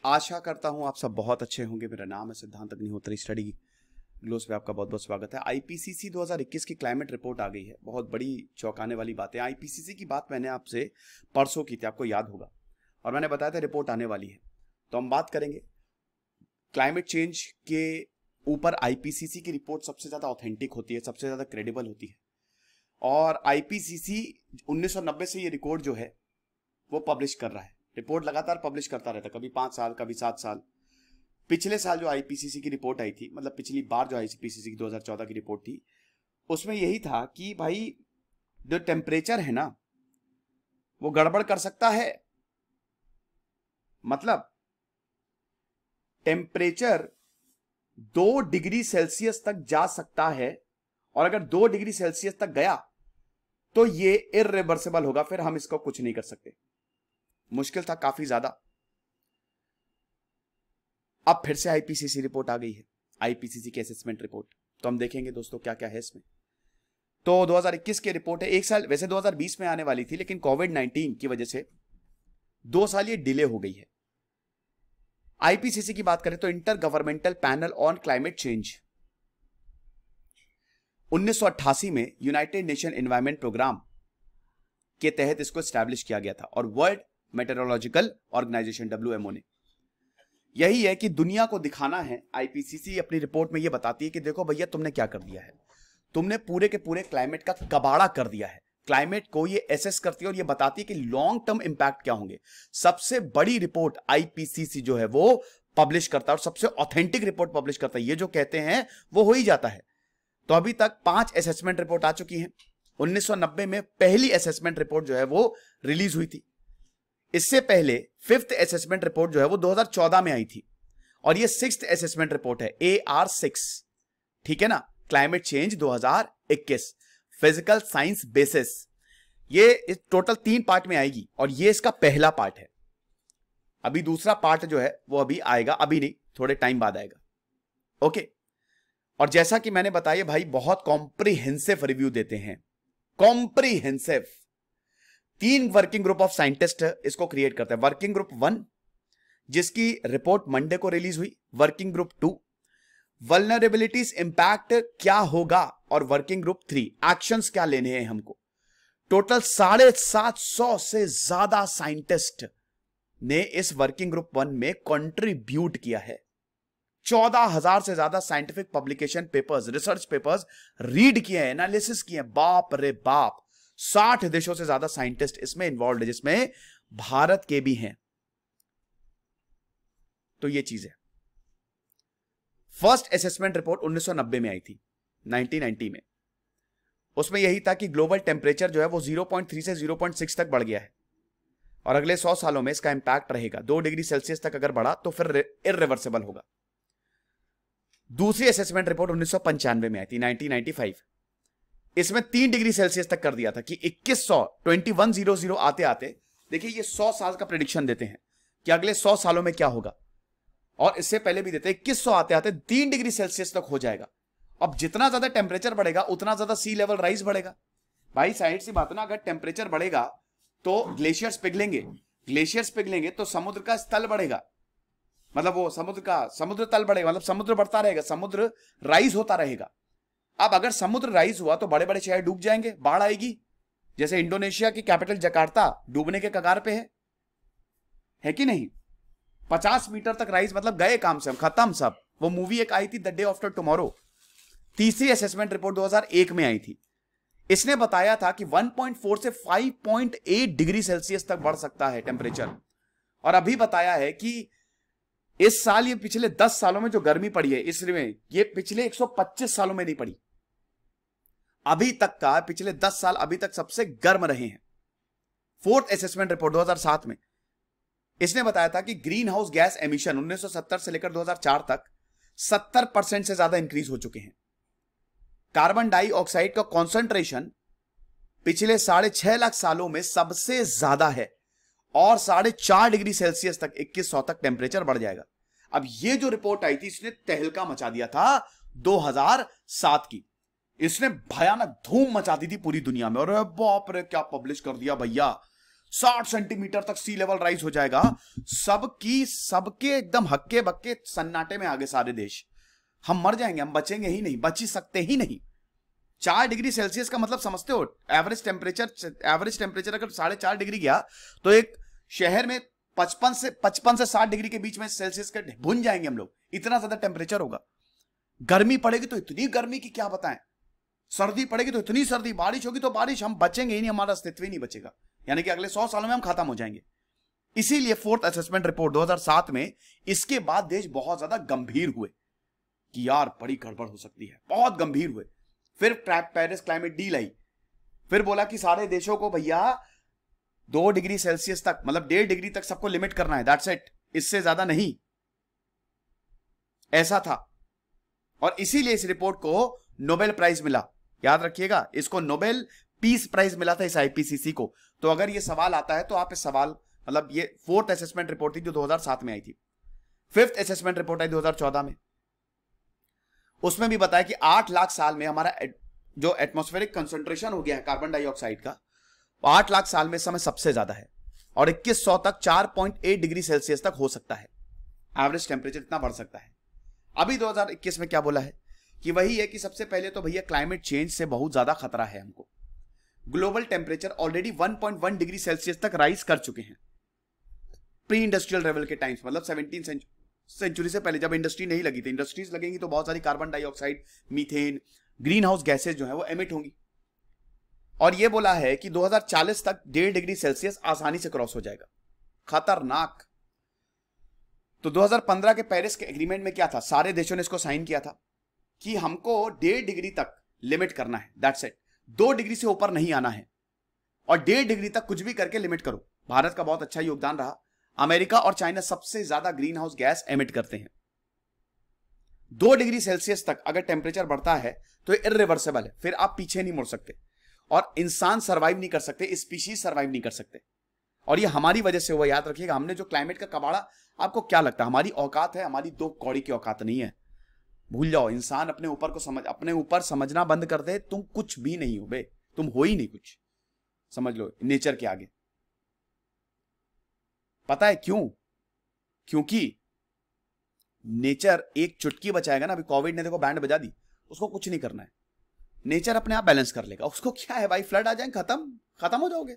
आशा करता हूं आप सब बहुत अच्छे होंगे। मेरा नाम है सिद्धांत अग्निहोत्री, स्टडी ग्लोस पे आपका बहुत बहुत स्वागत है। आईपीसीसी 2021 की क्लाइमेट रिपोर्ट आ गई है। बहुत बड़ी चौंकाने वाली बात है। आईपीसीसी की बात मैंने आपसे परसों की थी, आपको याद होगा, और मैंने बताया था रिपोर्ट आने वाली है। तो हम बात करेंगे क्लाइमेट चेंज के ऊपर। आईपीसीसी की रिपोर्ट सबसे ज्यादा ऑथेंटिक होती है, सबसे ज्यादा क्रेडिबल होती है। और आईपीसीसी 1990 से ये रिकॉर्ड जो है वो पब्लिश कर रहा है। रिपोर्ट लगातार पब्लिश करता रहता, कभी 5 साल, कभी 7 साल। पिछले साल जो आईपीसीसी की रिपोर्ट आई थी, मतलब पिछली बार जो आईपीसीसी की 2014 की रिपोर्ट थी, उसमें यही था कि भाई जो टेम्परेचर है ना वो गड़बड़ कर सकता है। मतलब टेम्परेचर 2 डिग्री सेल्सियस तक जा सकता है, और अगर 2 डिग्री सेल्सियस तक गया तो ये इर्रिवर्सिबल होगा, फिर हम इसको कुछ नहीं कर सकते। मुश्किल था काफी ज्यादा। अब फिर से आईपीसीसी रिपोर्ट आ गई है, आईपीसीसी की असेसमेंट रिपोर्ट। तो हम देखेंगे दोस्तों क्या क्या है इसमें। तो 2021 की रिपोर्ट है। एक साल वैसे 2020 में आने वाली थी, लेकिन कोविड-19 की वजह से 2 साल ये डिले हो गई है। आईपीसीसी की बात करें तो inter governmental panel on climate change 1988 में यूनाइटेड नेशन एनवायरमेंट प्रोग्राम के तहत इसको स्टैब्लिश किया गया था, और वर्ल्ड मेटेरोलॉजिकल ऑर्गेनाइजेशन WMO ने। यही है कि दुनिया को दिखाना है। आईपीसीसी अपनी रिपोर्ट में यह बताती है कि देखो भैया, तुमने क्या कर दिया है, तुमने पूरे के पूरे क्लाइमेट का कबाड़ा कर दिया है। क्लाइमेट को ये एसेस करती है और ये बताती है कि लॉन्ग टर्म इंपैक्ट क्या होंगे। सबसे बड़ी रिपोर्ट आईपीसीसी जो है वो पब्लिश करता है, और सबसे ऑथेंटिक रिपोर्ट पब्लिश करता है। ये जो कहते हैं वो हो ही जाता है। तो अभी तक 5 असेसमेंट रिपोर्ट आ चुकी हैं। 1990 में पहली असेसमेंट रिपोर्ट जो है वो रिलीज हुई थी। इससे पहले 5th असेसमेंट रिपोर्ट जो है वो 2014 में आई थी, और ये 6th असेसमेंट रिपोर्ट है, AR6। ठीक है ना, climate change 2021 physical science basis. ये टोटल 3 पार्ट में आएगी, और ये इसका पहला पार्ट है। अभी दूसरा पार्ट जो है वो अभी आएगा, अभी नहीं, थोड़े टाइम बाद आएगा। ओके। और जैसा कि मैंने बताया भाई, बहुत कॉम्प्रिहेंसिव रिव्यू देते हैं, comprehensive. 3 working group of scientist इसको क्रिएट करते हैं। वर्किंग ग्रुप 1 जिसकी रिपोर्ट मंडे को रिलीज हुई, वर्किंग ग्रुप 2 वल्नरेबिलिटीज इंपैक्ट क्या होगा, और वर्किंग ग्रुप 3 एक्शंस क्या लेने हैं हमको। टोटल 750 से ज्यादा साइंटिस्ट ने इस वर्किंग ग्रुप 1 में कंट्रीब्यूट किया है। 14,000 से ज्यादा scientific publication papers, research papers read किए हैं, एनालिसिस किए हैं। बाप रे बाप, 60 देशों से ज्यादा साइंटिस्ट इसमें इन्वॉल्व है, जिसमें भारत के भी हैं। तो ये चीज है। फर्स्ट असेसमेंट रिपोर्ट 1990 में आई थी, 1990 में। उसमें यही था कि ग्लोबल टेम्परेचर जो है वो 0.3 से 0.6 तक बढ़ गया है, और अगले 100 सालों में इसका इंपैक्ट रहेगा। 2 डिग्री सेल्सियस तक अगर बढ़ा तो फिर इररिवर्सिबल होगा। दूसरी असेसमेंट रिपोर्ट 1995 में आई थी, 1995। इसमें 3 डिग्री सेल्सियस तक कर दिया था कि 2100 आते आते, देखिए ये 100 साल का प्रेडिक्शन देते हैं कि अगले 100 सालों में क्या होगा, और इससे पहले भी देते हैं 2100 आते आते 3 डिग्री सेल्सियस तक हो जाएगा। अब जितना ज्यादा टेम्परेचर बढ़ेगा उतना ज्यादा सी लेवल राइज बढ़ेगा। भाई साइड सी बात है ना, अगर टेम्परेचर बढ़ेगा तो ग्लेशियर्स पिघलेंगे, ग्लेशियर्स पिघलेंगे तो समुद्र का स्थल बढ़ेगा, मतलब वो समुद्र तल बढ़ेगा, मतलब समुद्र बढ़ता रहेगा, समुद्र राइज होता रहेगा। अब अगर समुद्र राइज हुआ तो बड़े बड़े शहर डूब जाएंगे, बाढ़ आएगी। जैसे इंडोनेशिया की कैपिटल जकार्ता डूबने के कगार पे है कि नहीं। 50 मीटर तक राइज, मतलब गए काम से हम, खत्म सब। वो मूवी एक आई थी, द डे आफ्टर टुमारो। तीसरी असेसमेंट रिपोर्ट 2001 में आई थी। इसने बताया था कि 1.4 से 5.8 डिग्री सेल्सियस तक बढ़ सकता है टेम्परेचर। और अभी बताया है कि इस साल, ये पिछले 10 सालों में जो गर्मी पड़ी है इसमें, ये पिछले 125 सालों में नहीं पड़ी। अभी तक का, पिछले 10 साल अभी तक सबसे गर्म रहे हैं। 4th असेसमेंट रिपोर्ट 2007 में इसने बताया था कि ग्रीन हाउस गैस एमिशन 1970 से लेकर 2004 तक 70% से ज्यादा इंक्रीज हो चुके हैं। कार्बन डाइऑक्साइड का कॉन्सेंट्रेशन पिछले 6.5 लाख सालों में सबसे ज्यादा है, और 4.5 डिग्री सेल्सियस तक 2100 तक टेम्परेचर बढ़ जाएगा। अब ये जो रिपोर्ट आई थी इसने तहलका मचा दिया था 2007 की। इसने भयानक धूम मचा दी थी पूरी दुनिया में, और बाप रे क्या पब्लिश कर दिया भैया। 60 सेंटीमीटर तक सी लेवल राइज हो जाएगा। सबके एकदम हक्के बक्के सन्नाटे में आगे सारे देश। हम मर जाएंगे, हम बचेंगे ही नहीं, बच ही सकते ही नहीं। 4 डिग्री सेल्सियस का मतलब समझते हो? एवरेज टेम्परेचर अगर 4.5 डिग्री गया तो एक शहर में 55 से 60 डिग्री के बीच में सेल्सियस के भुन जाएंगे हम लोग। इतना ज्यादा टेम्परेचर होगा। गर्मी पड़ेगी तो इतनी गर्मी की क्या बताएं, सर्दी पड़ेगी तो इतनी सर्दी, बारिश होगी तो बारिश, हम बचेंगे ही नहीं, हमारा अस्तित्व ही नहीं बचेगा। यानी कि अगले 100 सालों में हम खत्म हो जाएंगे। इसीलिए फोर्थ असेसमेंट रिपोर्ट 2007 में, इसके बाद देश बहुत ज्यादा गंभीर हुए कि यार बड़ी गड़बड़ हो सकती है, बहुत गंभीर हुए। फिर पेरिस क्लाइमेट डील आई, फिर बोला कि सारे देशों को भैया 2 डिग्री सेल्सियस तक, मतलब 1.5 डिग्री तक सबको लिमिट करना है, दैट्स इट, इससे ज्यादा नहीं। ऐसा था। और इसीलिए इस रिपोर्ट को नोबेल प्राइज मिला। याद रखिएगा, इसको नोबेल पीस प्राइज मिला था इस आईपीसीसी को। तो अगर ये सवाल आता है तो आप इस सवाल, मतलब ये फोर्थ असेसमेंट रिपोर्ट थी जो 2007 में आई थी। फिफ्थ असेसमेंट रिपोर्ट आई 2014 में। उसमें भी बताया कि 8 लाख साल में हमारा जो एटमॉस्फेरिक कंसंट्रेशन हो गया है कार्बन डाइऑक्साइड का, 8 लाख साल में इस समय सबसे ज्यादा है। और 2100 तक 4.8 डिग्री सेल्सियस तक हो सकता है, एवरेज टेम्परेचर इतना बढ़ सकता है। अभी 2021 में क्या बोला है कि वही है कि सबसे पहले तो भैया क्लाइमेट चेंज से बहुत ज्यादा खतरा है हमको। Global temperature already 1.1 degree Celsius तक राइज कर चुके हैं प्री इंडस्ट्रियल लेवल के टाइम्स, मतलब 17 सेंचुरी से पहले, जब इंडस्ट्री नहीं लगी थी। इंडस्ट्रीज लगेंगी तो बहुत सारी carbon dioxide, methane, green house gases जो है वो एमिट होंगी। और ये बोला है कि 2040 तक 1.5 डिग्री सेल्सियस आसानी से क्रॉस हो जाएगा। खतरनाक। तो 2015 के पेरिस के एग्रीमेंट में क्या था, सारे देशों ने इसको साइन किया था कि हमको 1.5 डिग्री तक लिमिट करना है, दैट्स इट। 2 डिग्री से ऊपर नहीं आना है और 1.5 डिग्री तक कुछ भी करके लिमिट करो। भारत का बहुत अच्छा योगदान रहा। अमेरिका और चाइना सबसे ज्यादा ग्रीन हाउस गैस एमिट करते हैं। 2 डिग्री सेल्सियस तक अगर टेम्परेचर बढ़ता है तो इररिवर्सिबल है, फिर आप पीछे नहीं मुड़ सकते और इंसान सर्वाइव नहीं कर सकते, स्पीशीज सर्वाइव नहीं कर सकते। और ये हमारी वजह से हुआ, याद रखिएगा। हमने जो क्लाइमेट का कबाड़ा, आपको क्या लगता है हमारी औकात है? हमारी 2 कौड़ी की औकात नहीं है। भूल जाओ। इंसान अपने ऊपर समझना बंद कर दे, तुम कुछ भी नहीं हो बे, तुम हो ही नहीं कुछ, समझ लो, नेचर के आगे। पता है क्यों? क्योंकि नेचर एक चुटकी बचाएगा ना। अभी कोविड ने देखो बैंड बजा दी, उसको कुछ नहीं करना है, नेचर अपने आप बैलेंस कर लेगा। उसको क्या है भाई, फ्लड आ जाए, खत्म हो जाओगे।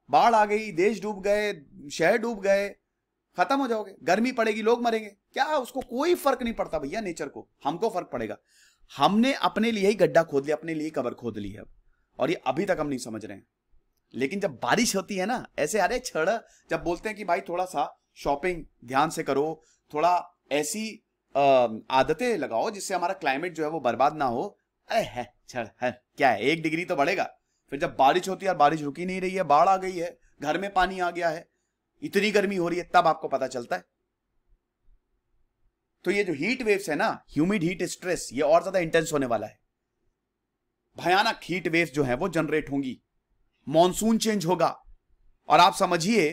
बाढ़ आ गई, देश डूब गए, शहर डूब गए, खत्म हो जाओगे। गर्मी पड़ेगी, लोग मरेंगे, क्या उसको कोई फर्क नहीं पड़ता भैया नेचर को। हमको फर्क पड़ेगा। हमने अपने लिए ही गड्ढा खोद लिया, अपने लिए कब्र खोद ली है, और ये अभी तक हम नहीं समझ रहे हैं। लेकिन जब बारिश होती है ना, ऐसे अरे छड़, जब बोलते हैं कि भाई थोड़ा सा शॉपिंग ध्यान से करो, थोड़ा ऐसी आदतें लगाओ जिससे हमारा क्लाइमेट जो है वो बर्बाद ना हो, अरे है छड़ है, क्या है, 1 डिग्री तो बढ़ेगा। फिर जब बारिश होती है और बारिश रुकी नहीं रही है, बाढ़ आ गई है, घर में पानी आ गया है, इतनी गर्मी हो रही है, तब आपको पता चलता है। तो ये जो हीट वेव्स है ना, ह्यूमिड हीट स्ट्रेस, ये और ज्यादा इंटेंस होने वाला है। भयानक हीट वेव्स जो है वो जनरेट होंगी, मॉनसून चेंज होगा, और आप समझिए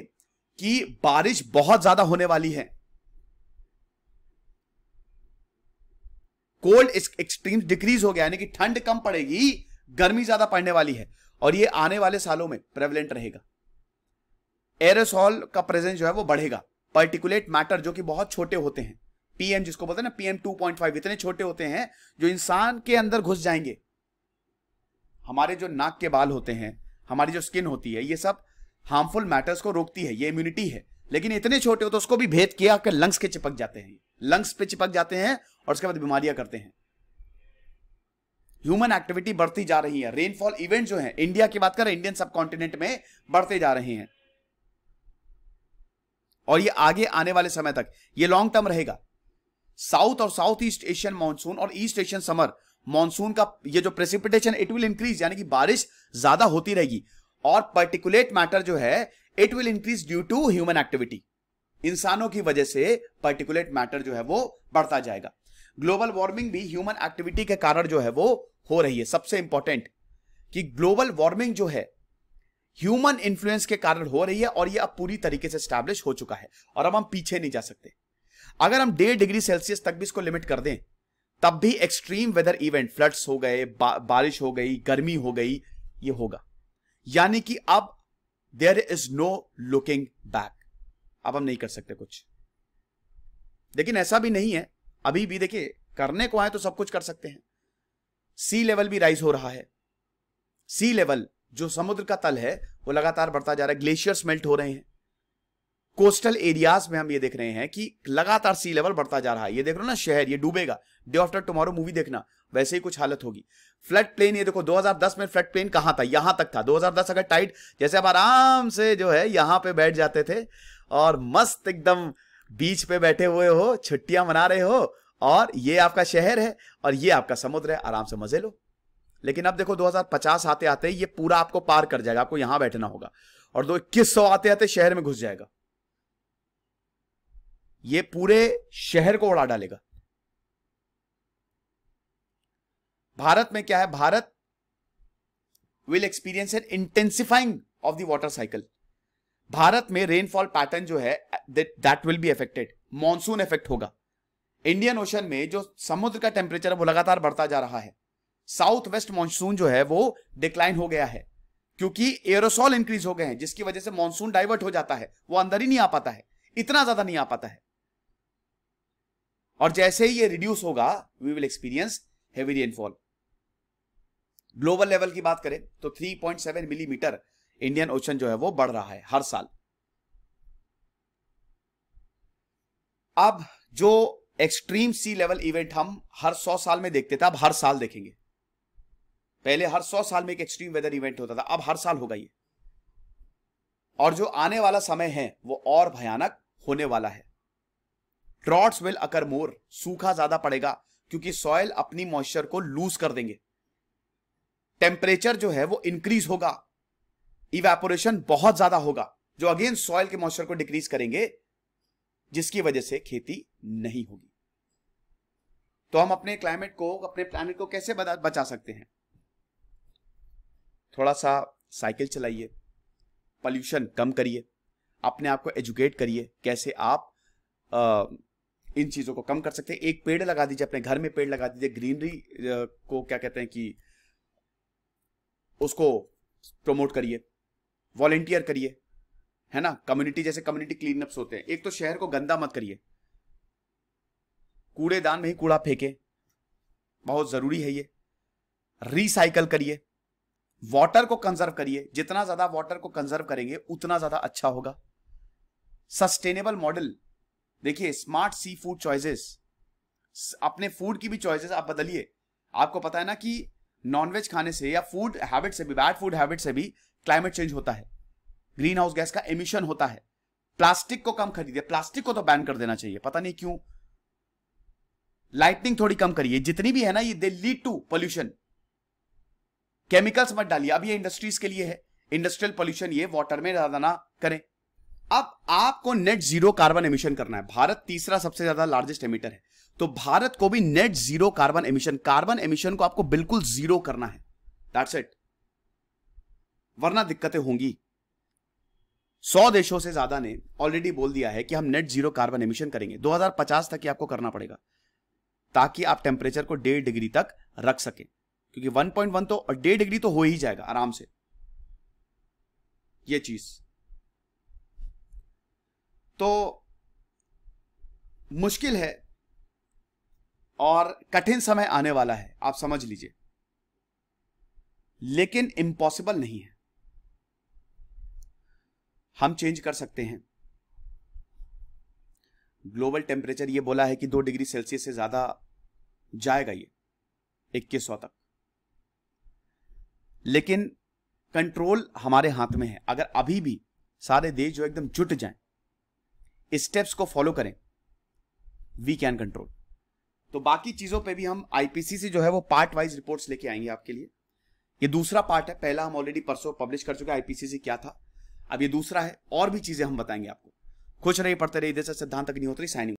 कि बारिश बहुत ज्यादा होने वाली है। कोल्ड एक्सट्रीम डिक्रीज हो गया, यानी कि ठंड कम पड़ेगी, गर्मी ज्यादा पड़ने वाली है, और ये आने वाले सालों में प्रेवलेंट रहेगा। एरोसॉल का प्रेजेंस जो है वो बढ़ेगा। पार्टिकुलेट मैटर जो कि बहुत छोटे होते हैं, पीएम जिसको बोलते हैं ना, PM 2.5, इतने छोटे होते हैं जो इंसान के अंदर घुस जाएंगे। हमारे जो नाक के बाल होते हैं, हमारी जो स्किन होती है, ये सब हार्मफुल मैटर्स को रोकती है, ये इम्यूनिटी है। लेकिन इतने छोटे हो तो उसको भी भेद किया कि लंग्स के चिपक जाते हैं, लंग्स पे चिपक जाते हैं और उसके बाद बीमारियां करते हैं। ह्यूमन एक्टिविटी बढ़ती जा रही है। रेनफॉल इवेंट जो है, इंडिया की बात करें, इंडियन सब कॉन्टिनेंट में बढ़ते जा रहे हैं, और ये आगे आने वाले समय तक ये लॉन्ग टर्म रहेगा। साउथ और साउथ ईस्ट एशियन मानसून और ईस्ट एशियन समर मानसून का ये जो प्रेसिपिटेशन, इट विल इंक्रीज, यानी कि बारिश ज्यादा होती रहेगी। और पर्टिकुलेट मैटर जो है, it will increase due to human activity. इंसानों की वजह से पर्टिकुलेट मैटर जो है वो बढ़ता जाएगा। ग्लोबल वार्मिंग भी ह्यूमन एक्टिविटी के कारण जो है वो हो रही है। सबसे इंपॉर्टेंट कि ग्लोबल वार्मिंग जो है ह्यूमन इन्फ्लुएंस के कारण हो रही है, और ये अब पूरी तरीके से स्टैब्लिश हो चुका है, और अब हम पीछे नहीं जा सकते। अगर हम 1.5 डिग्री सेल्सियस तक भी इसको लिमिट कर दें, तब भी एक्सट्रीम वेदर इवेंट, फ्लड्स हो गए, बारिश हो गई, गर्मी हो गई, ये होगा। यानी कि अब there is no looking back. अब हम नहीं कर सकते कुछ, लेकिन ऐसा भी नहीं है, अभी भी देखिए करने को आए तो सब कुछ कर सकते हैं। सी लेवल भी राइज हो रहा है, सी लेवल जो समुद्र का तल है वो लगातार बढ़ता जा रहा है, ग्लेशियर्स मेल्ट हो रहे हैं। कोस्टल एरियाज में हम ये देख रहे हैं कि लगातार सी लेवल बढ़ता जा रहा है। ये देख रहे हो ना, शहर ये डूबेगा, डे आफ्टर टुमारो मूवी देखना, वैसे ही कुछ हालत होगी। फ्लड प्लेन, ये देखो 2010 में फ्लड प्लेन कहां था, यहां तक था। 2010 अगर टाइट, जैसे आप आराम से जो है यहां पे बैठ जाते थे और मस्त एकदम बीच पे बैठे हुए हो, छुट्टियां मना रहे हो, और ये आपका शहर है और ये आपका समुद्र है, आराम से मजे लो। लेकिन अब देखो 2050 आते आते ये पूरा आपको पार कर जाएगा, आपको यहां बैठना होगा, और 2100 आते आते शहर में घुस जाएगा, ये पूरे शहर को उड़ा डालेगा। भारत में क्या है, Bharat will experience an intensifying of the water cycle. Bharat में रेनफॉल पैटर्न जो है that will be affected, monsoon effect होगा। इंडियन ओशन में जो समुद्र का टेम्परेचर है वो लगातार बढ़ता जा रहा है। साउथ वेस्ट मॉनसून जो है वो डिक्लाइन हो गया है, क्योंकि एरोसॉल इंक्रीज हो गए हैं, जिसकी वजह से मॉनसून डाइवर्ट हो जाता है, वो अंदर ही नहीं आ पाता है, इतना ज्यादा नहीं आ पाता है। और जैसे ही ये रिड्यूस होगा we will experience heavy rainfall. Global level की बात करें तो 3.7 मिलीमीटर इंडियन ओशन जो है वो बढ़ रहा है हर साल। अब जो एक्सट्रीम सी लेवल इवेंट हम हर 100 साल में देखते थे, अब हर साल देखेंगे। पहले हर 100 साल में एक एक्सट्रीम वेदर इवेंट होता था, अब हर साल होगा ये। और जो आने वाला समय है वो और भयानक होने वाला है। ड्रॉट्स विल अकर मोर, सूखा ज्यादा पड़ेगा क्योंकि सॉइल अपनी मॉइस्चर को लूज कर देंगे। टेम्परेचर जो है वो इंक्रीज होगा, इवेपोरेशन बहुत ज्यादा होगा, जो अगेन सॉइल के मॉइस्चर को डिक्रीज करेंगे, जिसकी वजह से खेती नहीं होगी। तो हम अपने क्लाइमेट को, अपने प्लैनेट को कैसे बचा सकते हैं? थोड़ा सा साइकिल चलाइए, पॉल्यूशन कम करिए, अपने आप को एजुकेट करिए कैसे आप इन चीजों को कम कर सकते हैं। एक पेड़ लगा दीजिए, अपने घर में पेड़ लगा दीजिए, ग्रीनरी को क्या कहते हैं कि उसको प्रमोट करिए, वॉलेंटियर करिए, है ना। कम्युनिटी, जैसे कम्युनिटी क्लीनअप्स होते हैं। एक तो शहर को गंदा मत करिए, कूड़ेदान में ही कूड़ा फेंके, बहुत जरूरी है ये। रिसाइकल करिए, वाटर को कंजर्व करिए, जितना ज्यादा वाटर को कंजर्व करेंगे उतना ज्यादा अच्छा होगा। सस्टेनेबल मॉडल देखिए, स्मार्ट सी फूड चॉइसेस, अपने फूड की भी चॉइसेस आप बदलिए। आपको पता है ना कि नॉनवेज खाने से या फूड हैबिट से भी, बैड फूड हैबिट से भी क्लाइमेट चेंज होता है, ग्रीन हाउस गैस का एमिशन होता है। प्लास्टिक को कम खरीदिए, प्लास्टिक को तो बैन कर देना चाहिए, पता नहीं क्यों। लाइटनिंग थोड़ी कम करिए, जितनी भी है ना ये they lead to pollution. Chemicals मत डालिए, अब ये इंडस्ट्रीज के लिए है, इंडस्ट्रियल पोल्यूशन ये वाटर में ज्यादा ना करें। अब आपको नेट जीरो कार्बन एमिशन करना है। भारत तीसरा सबसे ज्यादा लार्जेस्ट एमिटर है, तो भारत को भी नेट जीरो कार्बन एमिशन को आपको बिल्कुल जीरो करना है, दैट्स इट, वरना दिक्कतें होंगी। 100 देशों से ज्यादा ने ऑलरेडी बोल दिया है कि हम नेट जीरो कार्बन एमिशन करेंगे। 2050 तक ही आपको करना पड़ेगा, ताकि आप टेम्परेचर को 1.5 डिग्री तक रख सकें, क्योंकि 1.1 तो 1.5 डिग्री तो हो ही जाएगा आराम से ये चीज। तो मुश्किल है और कठिन समय आने वाला है, आप समझ लीजिए, लेकिन इम्पॉसिबल नहीं है। हम चेंज कर सकते हैं। ग्लोबल टेम्परेचर ये बोला है कि 2 डिग्री सेल्सियस से ज्यादा जाएगा ये 2100 तक, लेकिन कंट्रोल हमारे हाथ में है। अगर अभी भी सारे देश जो एकदम जुट जाएं, स्टेप्स को फॉलो करें, वी कैन कंट्रोल। तो बाकी चीजों पे भी हम आईपीसीसी जो है वो पार्ट वाइज रिपोर्ट्स लेके आएंगे आपके लिए। ये दूसरा पार्ट है, पहला हम ऑलरेडी परसों पब्लिश कर चुके हैं आईपीसीसी क्या था, अब ये दूसरा है, और भी चीजें हम बताएंगे आपको। खुश रहिए, पढ़ते रहिए। इधर से सिद्धांत अग्निहोत्री साइनिंग।